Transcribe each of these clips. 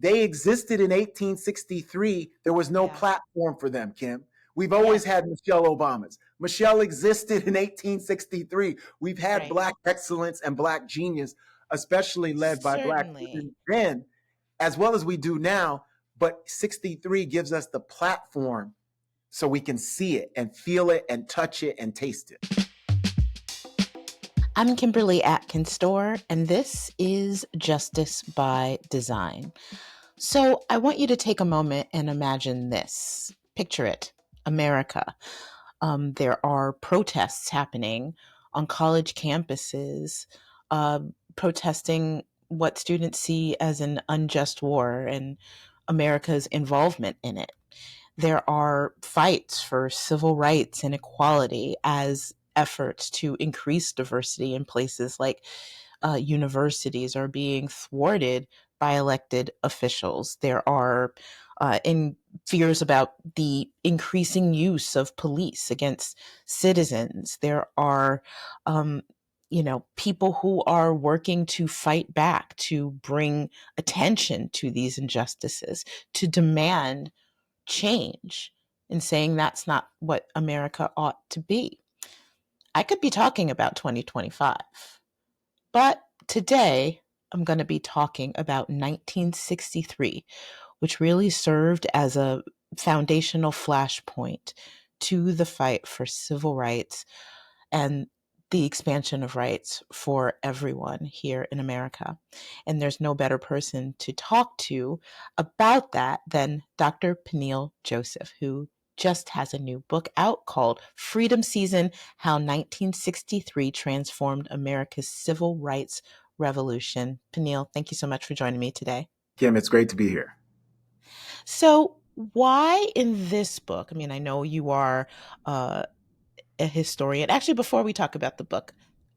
They existed in 1863. There was no Yeah. platform for them, Kim. We've always Yes. had Michelle Obamas. Michelle existed in 1863. We've had Right. Black excellence and Black genius, especially led by Black Certainly. women then, as well as we do now. But 63 gives us the platform so we can see it and feel it and touch it and taste it. I'm Kimberly Atkins Stohr, and this is Justice by Design. So I want you to take a moment and imagine this. Picture it, America. There are protests happening on college campuses, uh, protesting what students see as an unjust war and America's involvement in it. There are fights for civil rights and equality as efforts to increase diversity in places like universities are being thwarted by elected officials. There are in fears about the increasing use of police against citizens. There are, um, people who are working to fight back, to bring attention to these injustices, to demand change, and saying that's not what America ought to be. I could be talking about 2025. But today, I'm going to be talking about 1963, which really served as a foundational flashpoint to the fight for civil rights and the expansion of rights for everyone here in America. And there's no better person to talk to about that than Dr. Peniel Joseph, who just has a new book out called Freedom Season: How 1963 Transformed America's Civil Rights Revolution. Peniel, thank you so much for joining me today. Kim, it's great to be here. So, why in this book? I mean, I know you are uh, a historian. Actually, before we talk about the book,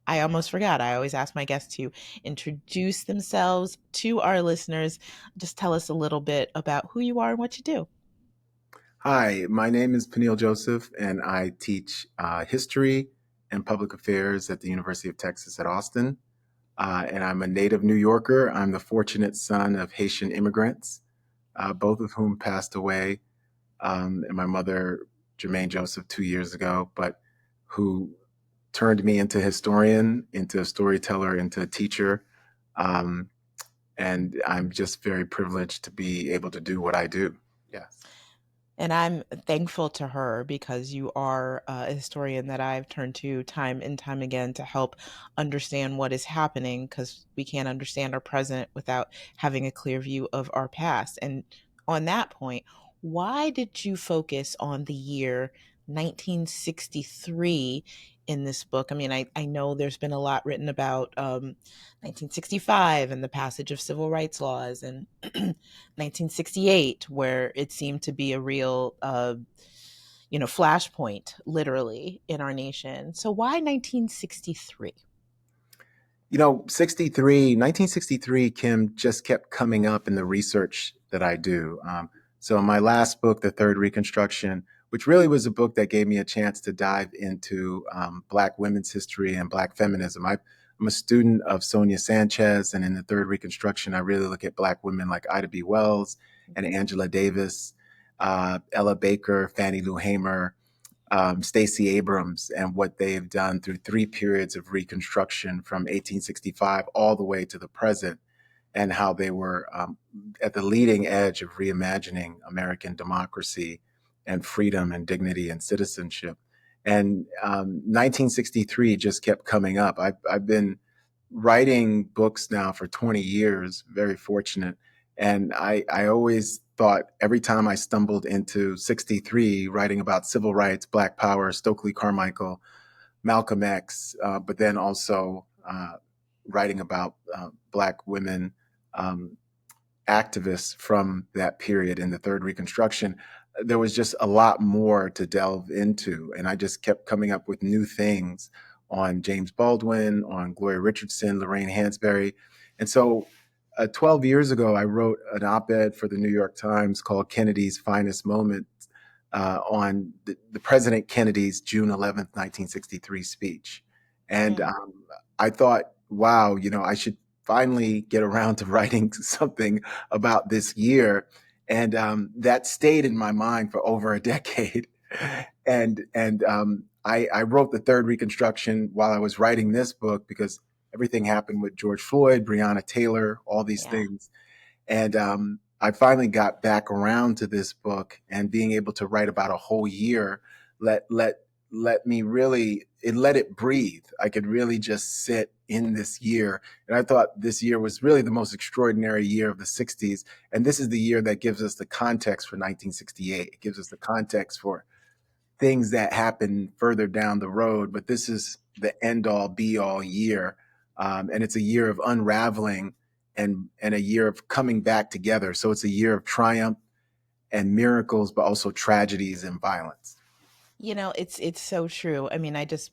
I almost forgot. I always ask my guests to introduce themselves to our listeners. Just tell us a little bit about who you are and what you do. Hi, my name is Peniel Joseph, and I teach history and public affairs at the University of Texas at Austin. And I'm a native New Yorker. I'm the fortunate son of Haitian immigrants, both of whom passed away, and my mother, Jermaine Joseph, 2 years ago, but who turned me into historian, into a storyteller, into a teacher. Um, and I'm just very privileged to be able to do what I do. Yes. And I'm thankful to her because you are a historian that I've turned to time and time again to help understand what is happening, because we can't understand our present without having a clear view of our past. And on that point, why did you focus on the year 1963 in this book? I mean, I know there's been a lot written about 1965 and the passage of civil rights laws, and 1968, where it seemed to be a real, flashpoint, literally, in our nation. So why 1963? 1963, Kim, just kept coming up in the research that I do. So in my last book, The Third Reconstruction, which really was a book that gave me a chance to dive into Black women's history and Black feminism. I'm a student of Sonia Sanchez, and in The Third Reconstruction, I really look at Black women like Ida B. Wells and Angela Davis, Ella Baker, Fannie Lou Hamer, Stacey Abrams, and what they've done through three periods of Reconstruction from 1865 all the way to the present, and how they were at the leading edge of reimagining American democracy and freedom and dignity and citizenship. And 1963 just kept coming up. I've been writing books now for 20 years, very fortunate. And I always thought every time I stumbled into 63, writing about civil rights, Black Power, Stokely Carmichael, Malcolm X, but then also writing about Black women activists from that period in the Third Reconstruction, there was just a lot more to delve into. And I just kept coming up with new things on James Baldwin, on Gloria Richardson, Lorraine Hansberry. And so 12 years ago, I wrote an op-ed for the New York Times called Kennedy's Finest Moment on the President Kennedy's June 11th, 1963 speech. And I thought, wow, I should finally get around to writing something about this year. And that stayed in my mind for over a decade. I wrote the third Reconstruction while I was writing this book because everything happened with George Floyd, Breonna Taylor, all these Yeah. things. And I finally got back around to this book, and being able to write about a whole year let let let me really it let it breathe. I could really just sit in this year. And I thought this year was really the most extraordinary year of the 60s. And this is the year that gives us the context for 1968. It gives us the context for things that happen further down the road, but this is the end all be all year. And it's a year of unraveling and a year of coming back together. So it's a year of triumph and miracles, but also tragedies and violence. It's so true. I mean, I just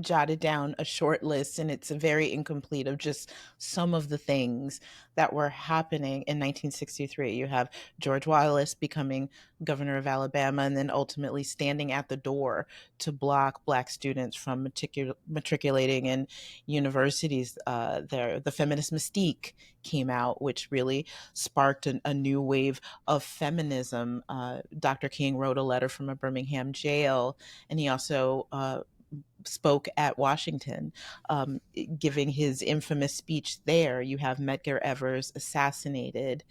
jotted down a short list, and it's very incomplete, of just some of the things that were happening in 1963. You have George Wallace becoming governor of Alabama, and then ultimately standing at the door to block Black students from matriculating in universities. The feminist mystique came out, which really sparked a new wave of feminism. Dr. King wrote a letter from a Birmingham jail, and he also spoke at Washington, um, giving his infamous speech there. You have Medgar Evers assassinated.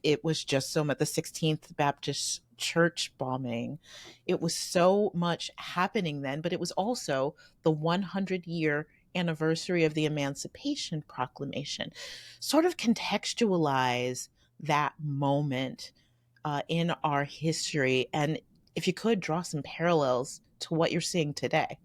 It was just so much. The 16th Baptist Church bombing. It was so much happening then, but it was also the 100-year anniversary of the Emancipation Proclamation. Sort of contextualize that moment in our history, and if you could draw some parallels to what you're seeing today.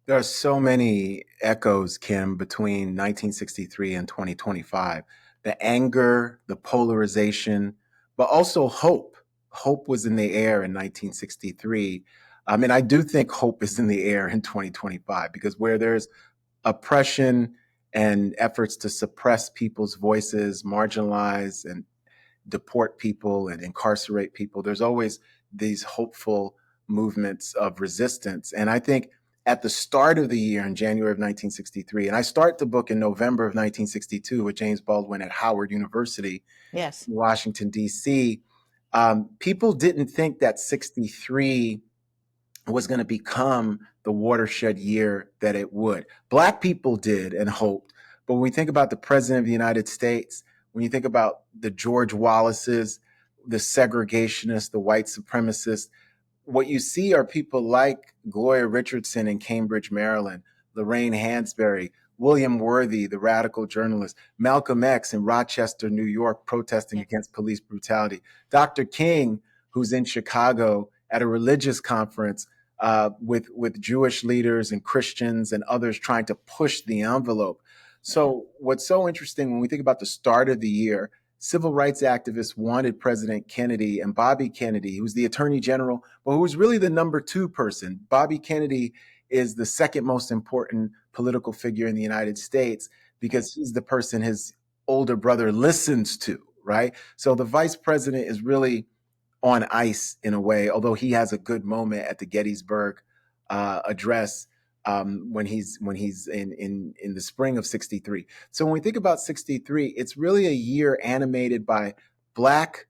There are so many echoes, Kim, between 1963 and 2025. The anger, the polarization, but also hope. Hope was in the air in 1963. I do think hope is in the air in 2025, because where there's oppression and efforts to suppress people's voices, marginalize and deport people and incarcerate people, there's always these hopeful movements of resistance. And I think at the start of the year in January of 1963, and I start the book in November of 1962 with James Baldwin at Howard University Yes. in Washington, D.C., people didn't think that 63 was going to become the watershed year that it would. Black people did and hoped. But when we think about the president of the United States, when you think about the George Wallaces, the segregationists, the white supremacists, what you see are people like Gloria Richardson in Cambridge, Maryland, Lorraine Hansberry, William Worthy, the radical journalist, Malcolm X in Rochester, New York, protesting Yeah. against police brutality, Dr. King, who's in Chicago at a religious conference with Jewish leaders and Christians and others trying to push the envelope. Yeah. So, what's so interesting when we think about the start of the year, civil rights activists wanted President Kennedy and Bobby Kennedy, who's the attorney general, but who was really the number two person. Bobby Kennedy is the second most important political figure in the United States Right. because he's the person his older brother listens to, right? So the vice president is really on ice in a way, although he has a good moment at the Gettysburg address when he's in the spring of 63. So when we think about 63, it's really a year animated by Black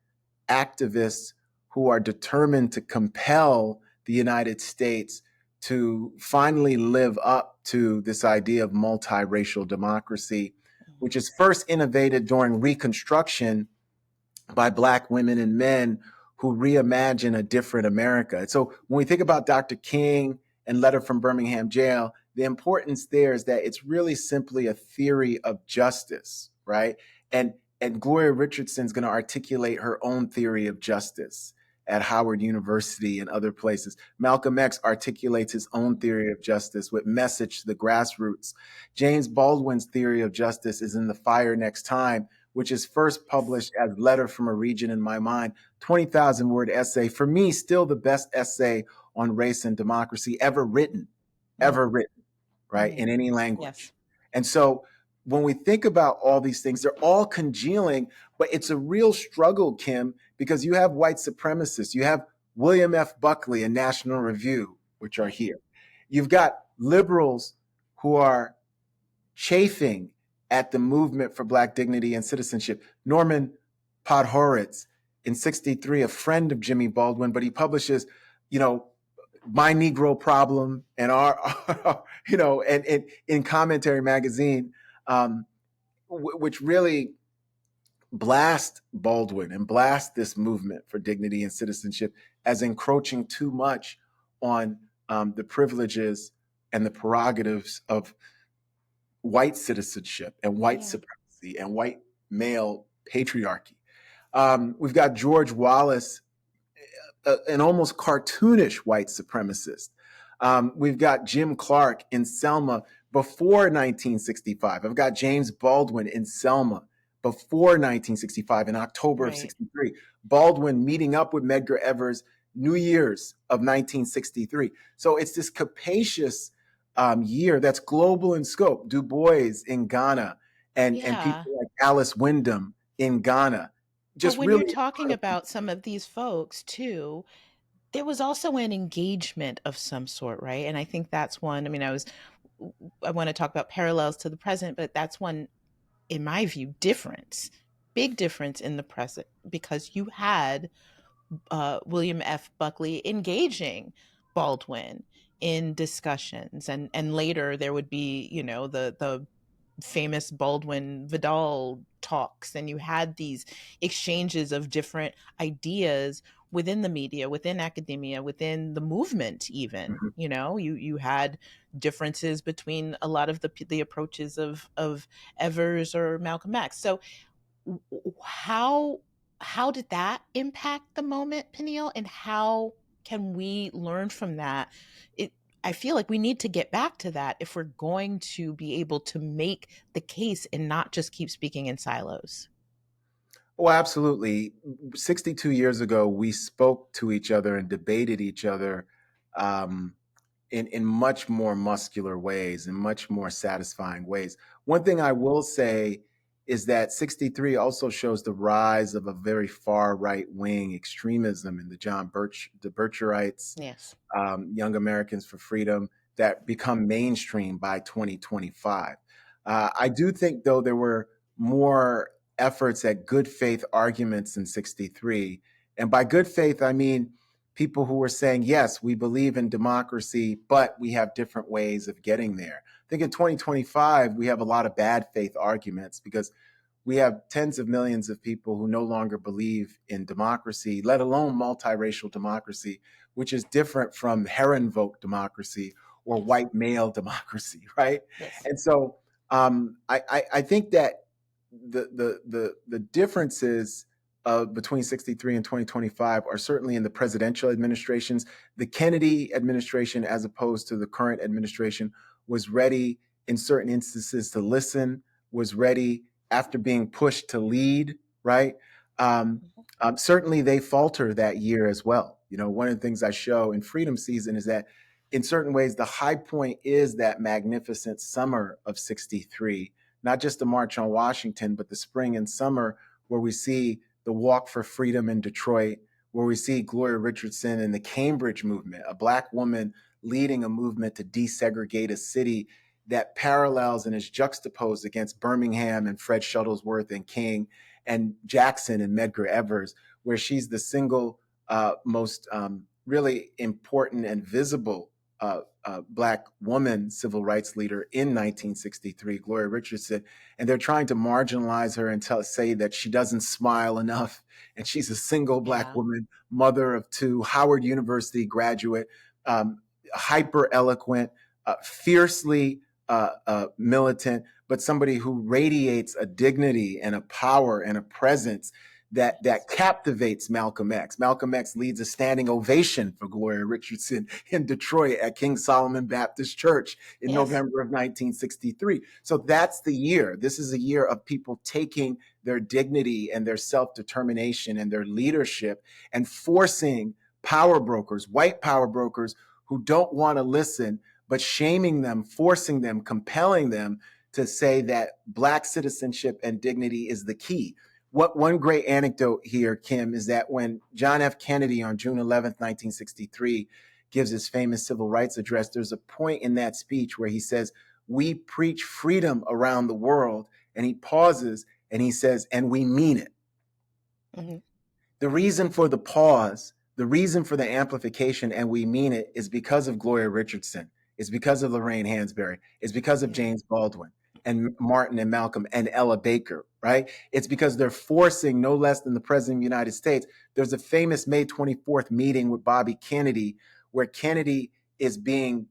activists who are determined to compel the United States to finally live up to this idea of multiracial democracy, which is first innovated during Reconstruction by Black women and men who reimagine a different America. So when we think about Dr. King and Letter from Birmingham Jail, the importance there is that it's really simply a theory of justice, right? And Gloria Richardson's going to articulate her own theory of justice at Howard University and other places. Malcolm X articulates his own theory of justice with Message to the Grassroots. James Baldwin's theory of justice is in The Fire Next Time, which is first published as Letter from a Region in My Mind, 20,000 word essay. For me, still the best essay on race and democracy Mm. ever written, right, Indeed. in any Yes. language. And so when we think about all these things, they're all congealing, but it's a real struggle, Kim, because you have white supremacists. You have William F. Buckley and National Review, which are Right. here. You've got liberals who are chafing at the movement for Black dignity and citizenship. Norman Podhoretz in 63, a friend of Jimmy Baldwin, but he publishes, you know, My Negro Problem and our you know, and in Commentary Magazine, which really blast Baldwin and blast this movement for dignity and citizenship as encroaching too much on the privileges and the prerogatives of white citizenship and white Yeah. supremacy and white male patriarchy. We've got George Wallace, an almost cartoonish white supremacist. We've got Jim Clark in Selma before 1965. I've got James Baldwin in Selma before 1965 in October of Right. 63. Baldwin meeting up with Medgar Evers New Year's of 1963. So it's this capacious year that's global in scope. Du Bois in Ghana and Yeah. people like Alice Wyndham in Ghana. But Just when you're really talking incredible. about some of these folks too, there was also an engagement of some sort, right? And I think that's one. I mean, I want to talk about parallels to the present, but that's one, in my view, difference, big difference in the present, because you had William F. Buckley engaging Baldwin in discussions, and later there would be, you know, the famous Baldwin Vidal talks, and you had these exchanges of different ideas within the media, within academia, within the movement. Even, Mhm. you know, you had differences between a lot of the approaches of Evers or Malcolm X. So how how did that impact the moment, Peniel, and how can we learn from that? It I feel like we need to get back to that if we're going to be able to make the case and not just keep speaking in silos. Oh, absolutely. 62 years ago, we spoke to each other and debated each other um, in much more muscular ways, in much more satisfying ways. One thing I will say is that 63 also shows the rise of a very far right wing extremism in the Bircherites, Yes. Young Americans for Freedom, that become mainstream by 2025. I do think, though, there were more efforts at good faith arguments in 63. And by good faith, I mean people who were saying, yes, we believe in democracy, but we have different ways of getting there. I think in 2025, we have a lot of bad faith arguments because we have tens of millions of people who no longer believe in democracy, let alone multiracial democracy, which is different from Herrenvolk democracy or Yes. white male democracy, right? Yes. And so I think that the differences between 63 and 2025 are certainly in the presidential administrations. The Kennedy administration, as opposed to the current administration, was ready in certain instances to listen, was ready after being pushed to lead, right? Um, Mhm. Certainly they falter that year as well. You know, one of the things I show in Freedom Season is that in certain ways, the high point is that magnificent summer of 63, not just the March on Washington, but the spring and summer where we see the Walk for Freedom in Detroit, where we see Gloria Richardson and the Cambridge movement, a Black woman leading a movement to desegregate a city that parallels and is juxtaposed against Birmingham and Fred Shuttlesworth and King and Jackson and Medgar Evers, where she's the single most really important and visible Black woman civil rights leader in 1963, Gloria Richardson, and they're trying to marginalize her and say that she doesn't smile enough, and she's a single Black Yeah. woman, mother of two, Howard University graduate, hyper eloquent, fiercely militant, but somebody who radiates a dignity and a power and a presence that Yes. captivates Malcolm X. Malcolm X leads a standing ovation for Gloria Richardson in Detroit at King Solomon Baptist Church in Yes. November of 1963. So that's the year. This is a year of people taking their dignity and their self-determination and their leadership and forcing power brokers, white power brokers who don't want to listen, but shaming them, forcing them, compelling them to say that Black citizenship and dignity is the key. What one great anecdote here, Kim, is that when John F. Kennedy on June 11th, 1963, gives his famous civil rights address, there's a point in that speech where he says, "We preach freedom around the world and he pauses and he says, and we mean it. Mm-hmm. The reason for the pause, the reason for the amplification, and we mean it, is because of Gloria Richardson. It's because of Lorraine Hansberry. It's because of Yeah. James Baldwin and Martin and Malcolm and Ella Baker, right? It's because they're forcing no less than the president of the United States. There's a famous May 24th meeting with Bobby Kennedy where Kennedy is being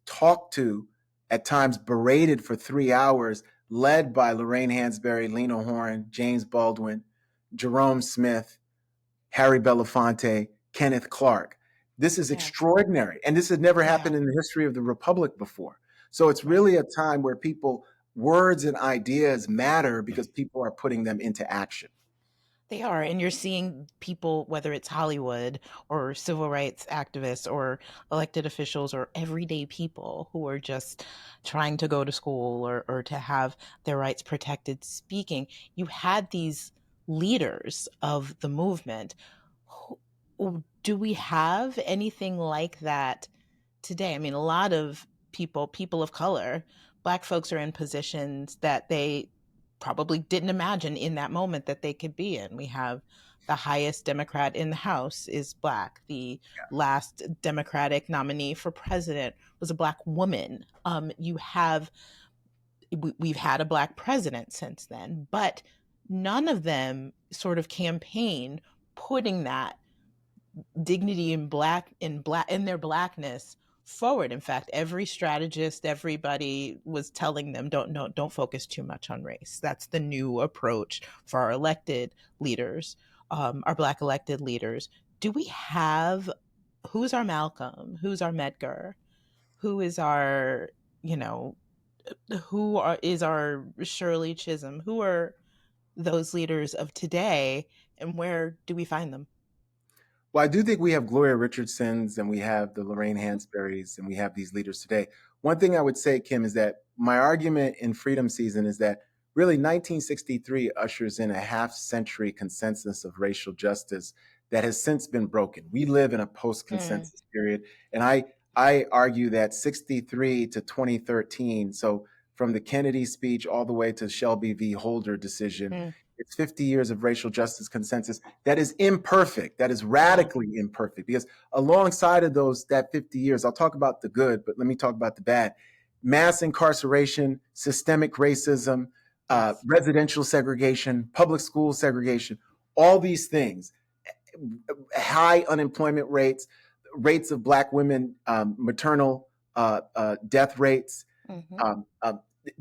talked to, at times berated for 3 hours, led by Lorraine Hansberry, Lena Horne, James Baldwin, Jerome Smith, Harry Belafonte, Kenneth Clark. This is Yeah. extraordinary. And this had never Yeah. happened in the history of the Republic before. So it's Right. really a time where words and ideas matter because people are putting them into action. They are. And you're seeing people, whether it's Hollywood or civil rights activists or elected officials or everyday people who are just trying to go to school or to have their rights protected speaking. You had these leaders of the movement. Do we have anything like that today? I mean, a lot of people of color, Black folks are in positions that they probably didn't imagine in that moment that they could be in. We have the highest Democrat in the House is Black. The last Democratic nominee for president was a Black woman. We've had a Black president since then, but none of them sort of campaign putting that dignity in their blackness forward. In fact, every strategist, everybody was telling them, don't focus too much on race. That's the new approach for our elected leaders, our Black elected leaders. Do we have Who's our Malcolm? Who's our Medgar? Who is our, you know, is our Shirley Chisholm? Who are those leaders of today, and where do we find them? Well, I do think we have Gloria Richardsons and we have the Lorraine Mm-hmm. Hansberrys and we have these leaders today. One thing I would say, Kim, is that my argument in Freedom Season is that really 1963 ushers in a half century consensus of racial justice that has since been broken. We live in a post Mm, consensus period. And I argue that 63 to 2013, so from the Kennedy speech all the way to Shelby v. Holder decision, mm, it's 50 years of racial justice consensus that is imperfect, that is yeah. radically imperfect. Because alongside of that 50 years, I'll talk about the good, but let me talk about the bad. Mass incarceration, systemic racism, Yes. residential segregation, public school segregation, all these things, high unemployment rates, rates of Black women, maternal death rates, Mm-hmm.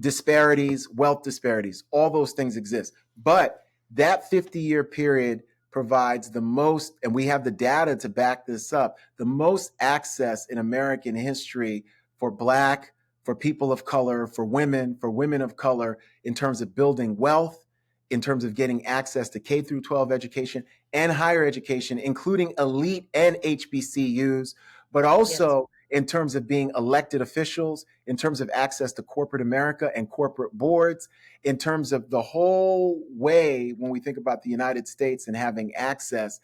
disparities, wealth disparities, all those things exist. But that 50-year period provides the most, and we have the data to back this up, the most access in American history for Black, for people of color, for women of color, in terms of building wealth, in terms of getting access to K through 12 education and higher education, including elite and HBCUs, but Yes. also in terms of being elected officials, in terms of access to corporate America and corporate boards, in terms of the whole way when we think about the United States and having access,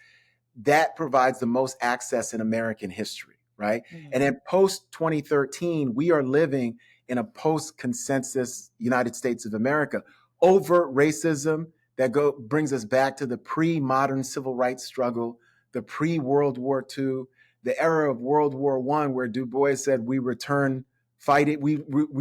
that provides the most access in American history, right? And Mm-hmm. in post 2013, we are living in a post consensus United States of America. Overt racism that brings us back to the pre-modern civil rights struggle, the pre-World War II, the era of World War I, where Du Bois said, "We return fighting, we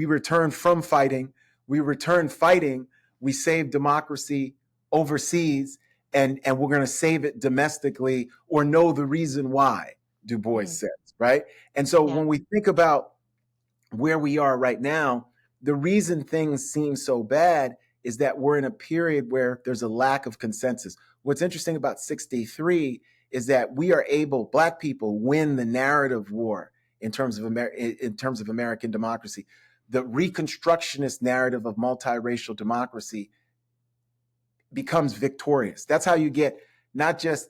return from fighting, we return fighting, we save democracy overseas, and we're going to save it domestically or know the reason why," Du Bois Mm-hmm. says, right? And so Yeah. when we think about where we are right now, the reason things seem so bad is that we're in a period where there's a lack of consensus. What's interesting about 63 is that we are able, Black people win the narrative war in terms of in terms of American democracy. The Reconstructionist narrative of multiracial democracy becomes victorious. That's how you get not just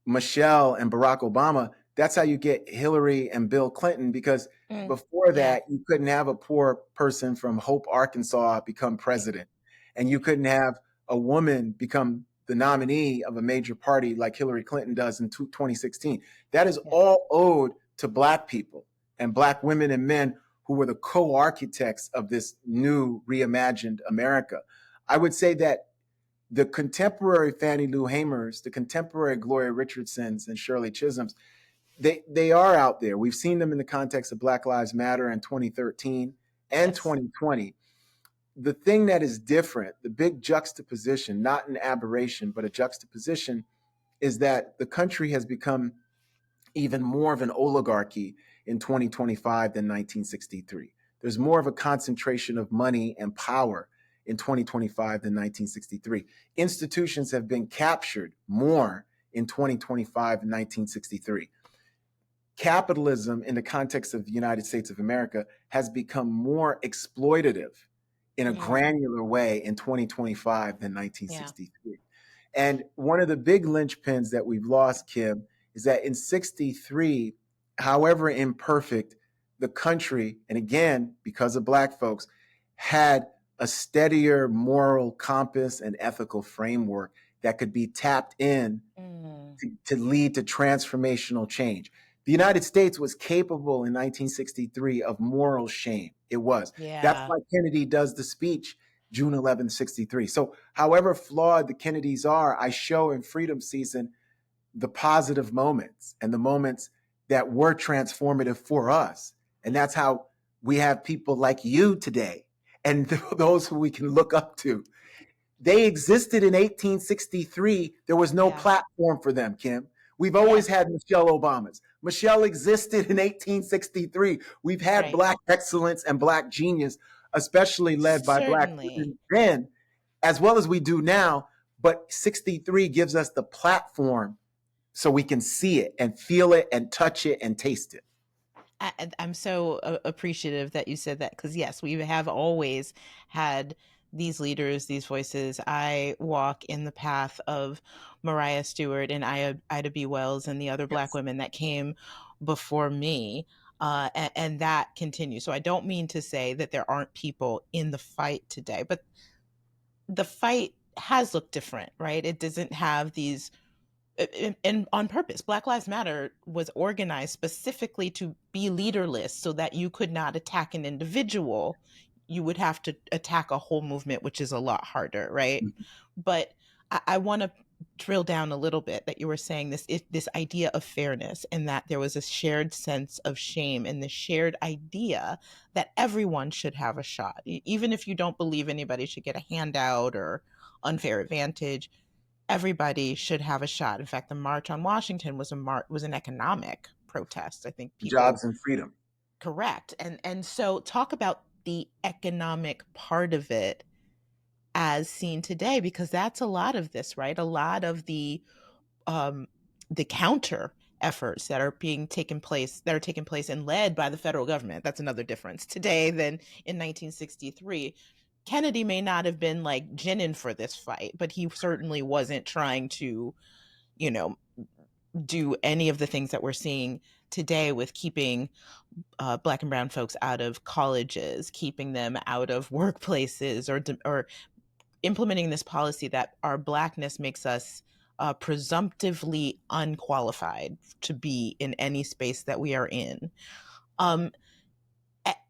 Michelle and Barack Obama, that's how you get Hillary and Bill Clinton, because Mm, before yeah. that, you couldn't have a poor person from Hope, Arkansas become president. And you couldn't have a woman become the nominee of a major party like Hillary Clinton does in 2016. That is Yeah. all owed to Black people and Black women and men who were the co-architects of this new reimagined America. I would say that the contemporary Fannie Lou Hamers, the contemporary Gloria Richardsons and Shirley Chisholms, they are out there. We've seen them in the context of Black Lives Matter in 2013 and Yes. 2020. The thing that is different, the big juxtaposition, not an aberration, but a juxtaposition, is that the country has become even more of an oligarchy in 2025 than 1963. There's more of a concentration of money and power in 2025 than 1963. Institutions have been captured more in 2025 than 1963. Capitalism, in the context of the United States of America, has become more exploitative in a Mm, granular way in 2025 than yeah. 1963. And one of the big linchpins that we've lost, Kim, is that in 63, however imperfect, the country, and again, because of Black folks, had a steadier moral compass and ethical framework that could be tapped in Mm, to lead to transformational change. The United States was capable in 1963 of moral shame. It was. That's yeah. why Kennedy does the speech June 11th, 63. So, however flawed the Kennedys are, I show in Freedom Season the positive moments and the moments that were transformative for us. And that's how we have people like you today and those who we can look up to. They existed in 1863. There was no Yeah. platform for them, Kim. We've always Yes. had Michelle Obamas. Michelle existed in 1863. We've had Right. Black excellence and Black genius, especially led by Black Certainly. women then, as well as we do now. But 63 gives us the platform so we can see it and feel it and touch it and taste it. I'm so appreciative that you said that because yes, we have always had these leaders, these voices. I walk in the path of Mariah Stewart and Ida B. Wells and the other Black Yes. women that came before me. And that continues. So I don't mean to say that there aren't people in the fight today, but the fight has looked different, right? It doesn't have these and on purpose. Black Lives Matter was organized specifically to be leaderless so that you could not attack an individual. You would have to attack a whole movement, which is a lot harder, right? But I want to drill down a little bit that you were saying this idea of fairness and that there was a shared sense of shame and the shared idea that everyone should have a shot, even if you don't believe anybody should get a handout or unfair advantage. Everybody should have a shot. In fact, the March on Washington was an economic protest. I think people Jobs and freedom. correct. And so talk about the economic part of it as seen today, because that's a lot of this, right? A lot of um the counter efforts that are taking place and led by the federal government. That's another difference today than in 1963. Kennedy may not have been like ginning for this fight, but he certainly wasn't trying to, you know, do any of the things that we're seeing today with keeping Black and brown folks out of colleges, keeping them out of workplaces, or implementing this policy that our Blackness makes us presumptively unqualified to be in any space that we are in. Um,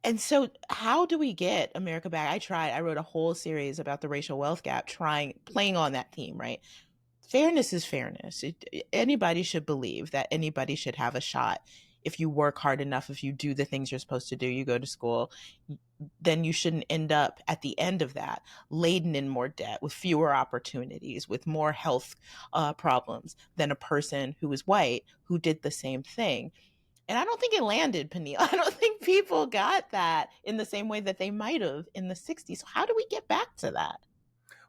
and so, how do we get America back? I wrote a whole series about the racial wealth gap, playing on that theme, right? Fairness is fairness. Anybody should believe that anybody should have a shot. If you work hard enough, if you do the things you're supposed to do, you go to school, then you shouldn't end up at the end of that laden in more debt, with fewer opportunities, with more health problems than a person who is white who did the same thing. And I don't think it landed, Peniel. I don't think people got that in the same way that they might have in the 60s. So how do we get back to that?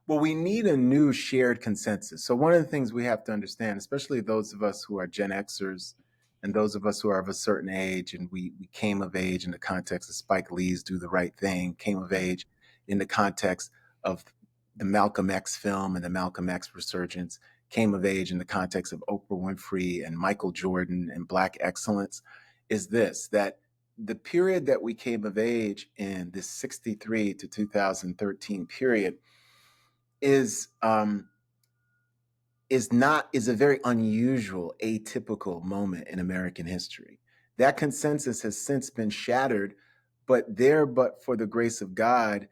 Well, we need a new shared consensus. So, one of the things we have to understand, especially those of us who are Gen Xers and those of us who are of a certain age, and we came of age in the context of Spike Lee's Do the Right Thing, came of age in the context of the Malcolm X film and the Malcolm X resurgence, came of age in the context of Oprah Winfrey and Michael Jordan and Black excellence, is this that the period that we came of age in, this 63 to 2013 period, is is a very unusual, atypical moment in American history. That consensus has since been shattered but there, but for the grace of God,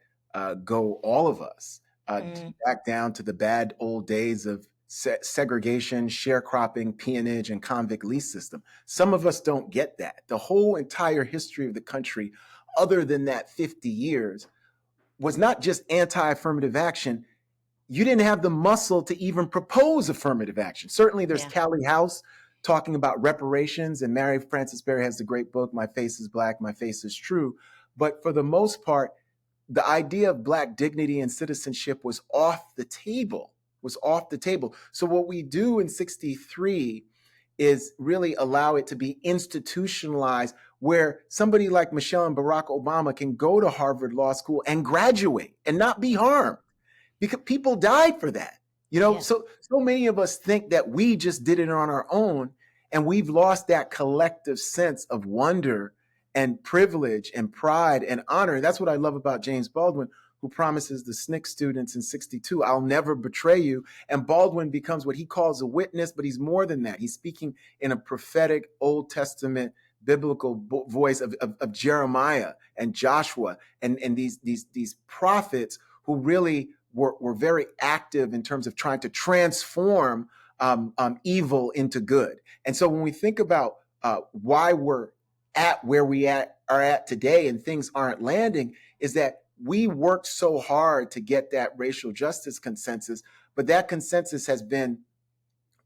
go all of us, Mm, back down to the bad old days of segregation, sharecropping, peonage, and convict lease system. Some of us don't get that. The whole entire history of the country, other than that 50 years, was not just anti-affirmative action. You didn't have the muscle to even propose affirmative action. Certainly, there's yeah, Callie House talking about reparations, and Mary Frances Berry has the great book, My Face is Black, My Face is True. But for the most part, the idea of Black dignity and citizenship was off the table, was off the table. So what we do in 63 is really allow it to be institutionalized, where somebody like Michelle and Barack Obama can go to Harvard Law School and graduate and not be harmed, because people died for that. yeah, So many of us think that we just did it on our own, and we've lost that collective sense of wonder and privilege and pride and honor. And that's what I love about James Baldwin, who promises the SNCC students in 62, I'll never betray you. And Baldwin becomes what he calls a witness, but he's more than that. He's speaking in a prophetic Old Testament biblical voice of Jeremiah and Joshua and these prophets who really were very active in terms of trying to transform evil into good. And so when we think about why we're at where are at today and things aren't landing, is that we worked so hard to get that racial justice consensus, but that consensus has been,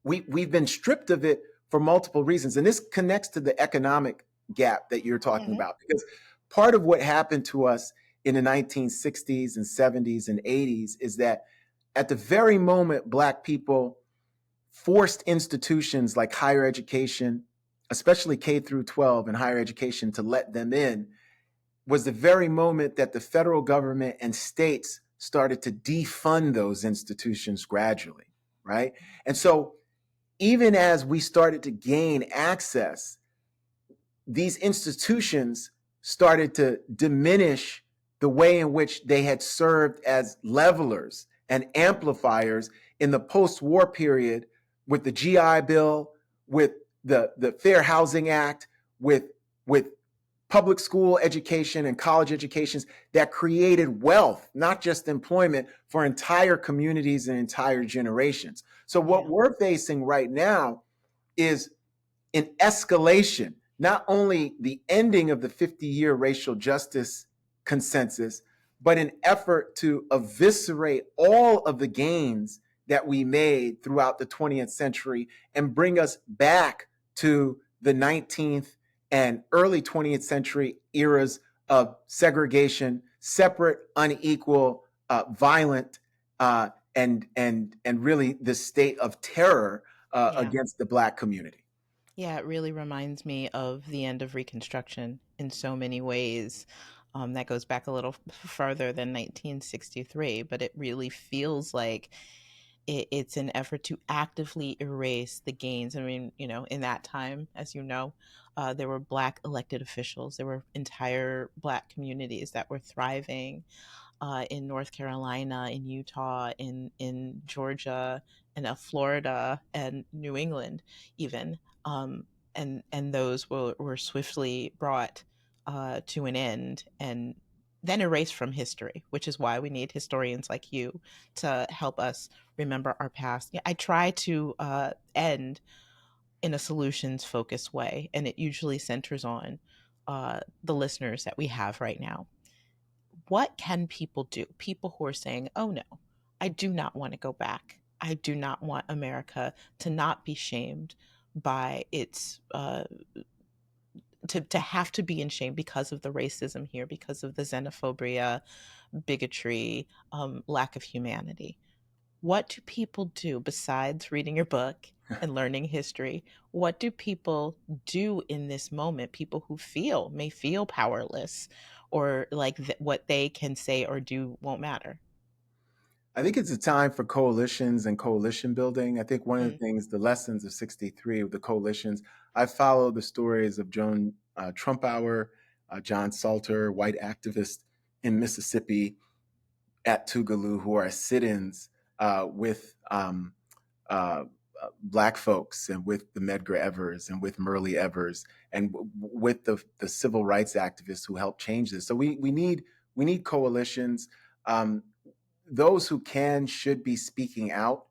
we've been stripped of it for multiple reasons. And this connects to the economic gap that you're talking hmm about, because part of what happened to us in the 1960s and 70s and 80s is that at the very moment Black people forced institutions like higher education, especially K through 12 and higher education, to let them in, was the very moment that the federal government and states started to defund those institutions gradually, right? And so even as we started to gain access, these institutions started to diminish the way in which they had served as levelers and amplifiers in the post-war period, with the GI Bill, with the Fair Housing Act, with public school education and college educations that created wealth, not just employment, for entire communities and entire generations. So what yeah, we're facing right now is an escalation, not only the ending of the 50-year racial justice consensus, but an effort to eviscerate all of the gains that we made throughout the 20th century and bring us back to the 19th and early 20th century eras of segregation, separate, unequal, violent, and really the state of terror yeah. against the Black community. Yeah, it really reminds me of the end of Reconstruction in so many ways. That goes back a little further than 1963, but it really feels like it's an effort to actively erase the gains. I mean, in that time, as you know, there were Black elected officials, there were entire Black communities that were thriving in North Carolina, in Utah, in Georgia, and Florida, and New England, even. And those were swiftly brought to an end and then erased from history, which is why we need historians like you to help us remember our past. Yeah, I try to end in a solutions focused way, and it usually centers on the listeners that we have right now. What can people do? People who are saying, oh no, I do not want to go back. I do not want America to not be shamed by its, to have to be in shame because of the racism here, because of the xenophobia, bigotry, lack of humanity. What do people do besides reading your book and learning history? What do people do in this moment? People who may feel powerless, or like what they can say or do won't matter. I think it's a time for coalitions and coalition building. I think one of the Mm, things, the lessons of 63 with the coalitions, I follow the stories of Joan Trumpauer, John Salter, white activists in Mississippi at Tougaloo, who are sit ins with uh, Black folks and with the Medgar Evers and with Murray Evers and with the civil rights activists who helped change this. So we need coalitions. Um, those who can should be speaking out,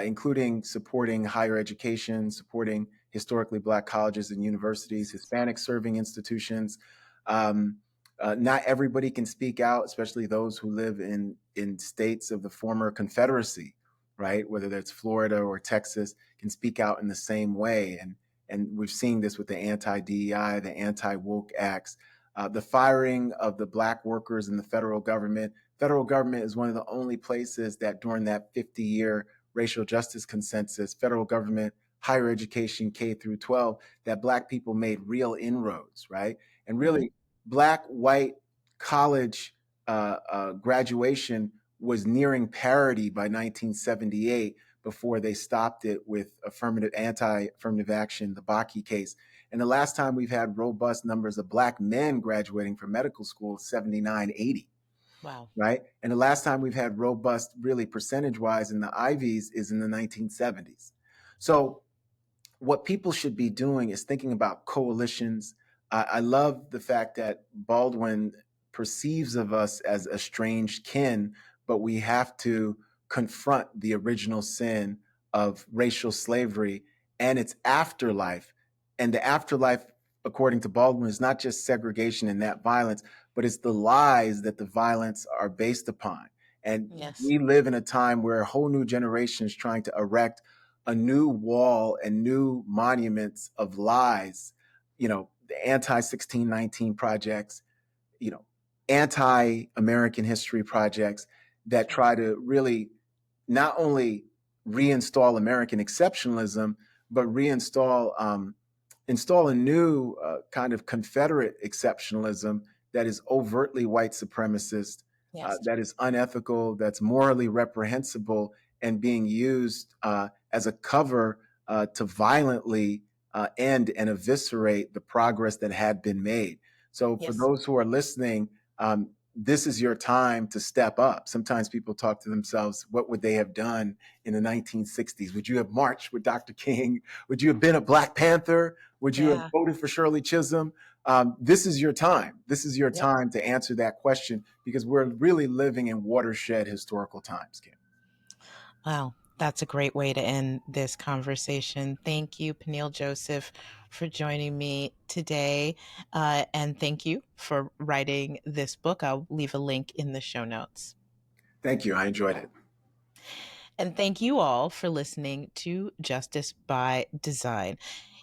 including supporting higher education, supporting historically Black colleges and universities, Hispanic serving institutions. Um, not everybody can speak out, especially those who live in states of the former Confederacy, right? Whether that's Florida or Texas, can speak out in the same way. And we've seen this with the anti-DEI, the anti-woke acts, the firing of the Black workers in the federal government. Federal government is one of the only places that during that 50-year racial justice consensus, federal government, higher education, K through 12, that Black people made real inroads, right? And Mm-hmm. really, Black, white college graduation was nearing parity by 1978 before they stopped it with anti-affirmative action, the Bakke case. And the last time we've had robust numbers of Black men graduating from medical school is 79, 80. Wow. Right. And the last time we've had robust, really percentage wise in the Ivies is in the 1970s. So what people should be doing is thinking about coalitions. I love the fact that Baldwin perceives of us as estranged kin, but we have to confront the original sin of racial slavery and its afterlife. And the afterlife, according to Baldwin, is not just segregation and that violence, but it's the lies that the violence are based upon. And Yes. we live in a time where a whole new generation is trying to erect a new wall and new monuments of lies, the anti-1619 projects, anti-American history projects that Sure. try to really not only reinstall American exceptionalism, but install a new kind of Confederate exceptionalism that is overtly white supremacist, Yes. that is unethical, that's morally reprehensible, and being used as a cover to violently end and eviscerate the progress that had been made. So, for Yes. those who are listening, this is your time to step up. Sometimes people talk to themselves, what would they have done in the 1960s? Would you have marched with Dr. King? Would you have been a Black Panther? Would you have Yeah. voted for Shirley Chisholm? This is your time. This is your Yep. time to answer that question because we're really living in watershed historical times, Kim. Wow. That's a great way to end this conversation. Thank you, Peniel Joseph, for joining me today. And thank you for writing this book. I'll leave a link in the show notes. Thank you. I enjoyed it. And thank you all for listening to Justice by Design.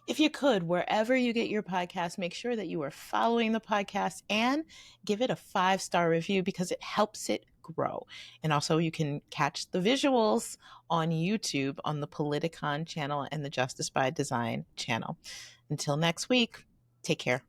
If you could, wherever you get your podcast, make sure that you are following the podcast and give it a 5-star review because it helps it grow. And also, you can catch the visuals on YouTube on the Politicon channel and the Justice by Design channel. Until next week, take care.